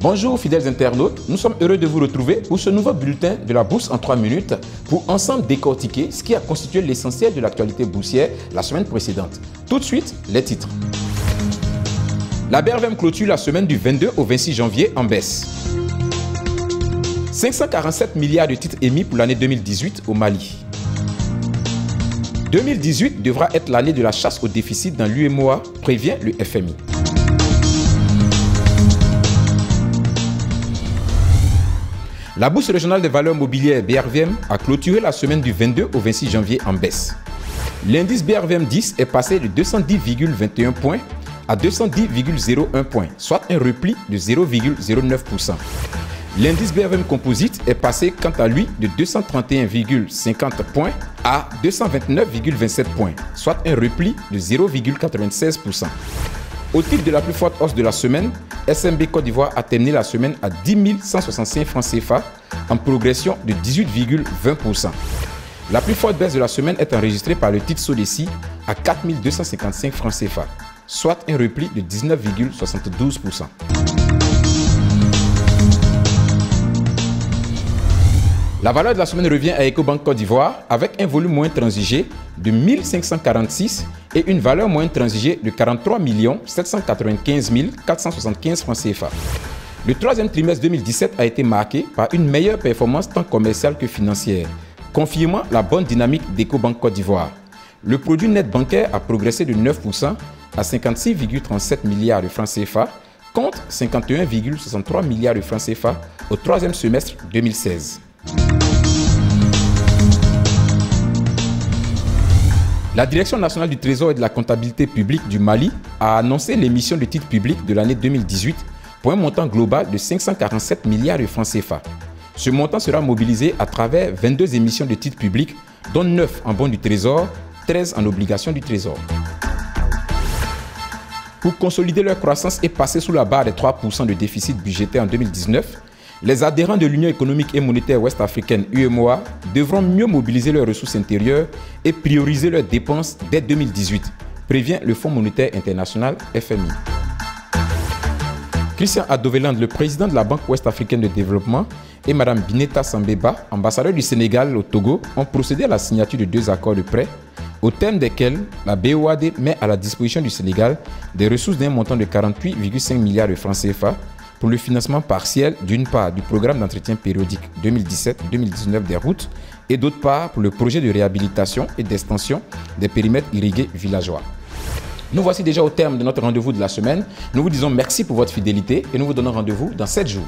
Bonjour fidèles internautes, nous sommes heureux de vous retrouver pour ce nouveau bulletin de la bourse en 3 minutes pour ensemble décortiquer ce qui a constitué l'essentiel de l'actualité boursière la semaine précédente. Tout de suite, les titres. La BRVM clôture la semaine du 22 au 26 janvier en baisse. 547 milliards de titres émis pour l'année 2018 au Mali. 2018 devra être l'année de la chasse au déficit dans l'UEMOA, prévient le FMI. La bourse régionale des valeurs mobilières BRVM a clôturé la semaine du 22 au 26 janvier en baisse. L'indice BRVM 10 est passé de 210,21 points à 210,01 points, soit un repli de 0,09%. L'indice BRVM Composite est passé quant à lui de 231,50 points à 229,27 points, soit un repli de 0,96%. Au titre de la plus forte hausse de la semaine, SMB Côte d'Ivoire a terminé la semaine à 10 165 francs CFA en progression de 18,20%. La plus forte baisse de la semaine est enregistrée par le titre Sodeci à 4 255 francs CFA, soit un repli de 19,72%. La valeur de la semaine revient à Ecobank Côte d'Ivoire avec un volume moyen transigé de 1546 et une valeur moyenne transigée de 43 795 475 francs CFA. Le troisième trimestre 2017 a été marqué par une meilleure performance tant commerciale que financière, confirmant la bonne dynamique d'Ecobank Côte d'Ivoire. Le produit net bancaire a progressé de 9% à 56,37 milliards de francs CFA contre 51,63 milliards de francs CFA au troisième semestre 2016. La Direction nationale du Trésor et de la comptabilité publique du Mali a annoncé l'émission de titres publics de l'année 2018 pour un montant global de 547 milliards de francs CFA. Ce montant sera mobilisé à travers 22 émissions de titres publics, dont 9 en bons du Trésor, 13 en obligations du Trésor. Pour consolider leur croissance et passer sous la barre des 3% de déficit budgétaire en 2019, les adhérents de l'Union économique et monétaire ouest-africaine UEMOA devront mieux mobiliser leurs ressources intérieures et prioriser leurs dépenses dès 2018, prévient le Fonds monétaire international FMI. Christian Adoveland, le président de la Banque ouest-africaine de développement, et Mme Bineta Sambeba, ambassadeur du Sénégal au Togo, ont procédé à la signature de 2 accords de prêt, au terme desquels la BOAD met à la disposition du Sénégal des ressources d'un montant de 48,5 milliards de francs CFA pour le financement partiel d'une part du programme d'entretien périodique 2017-2019 des routes et d'autre part pour le projet de réhabilitation et d'extension des périmètres irrigués villageois. Nous voici déjà au terme de notre rendez-vous de la semaine. Nous vous disons merci pour votre fidélité et nous vous donnons rendez-vous dans 7 jours.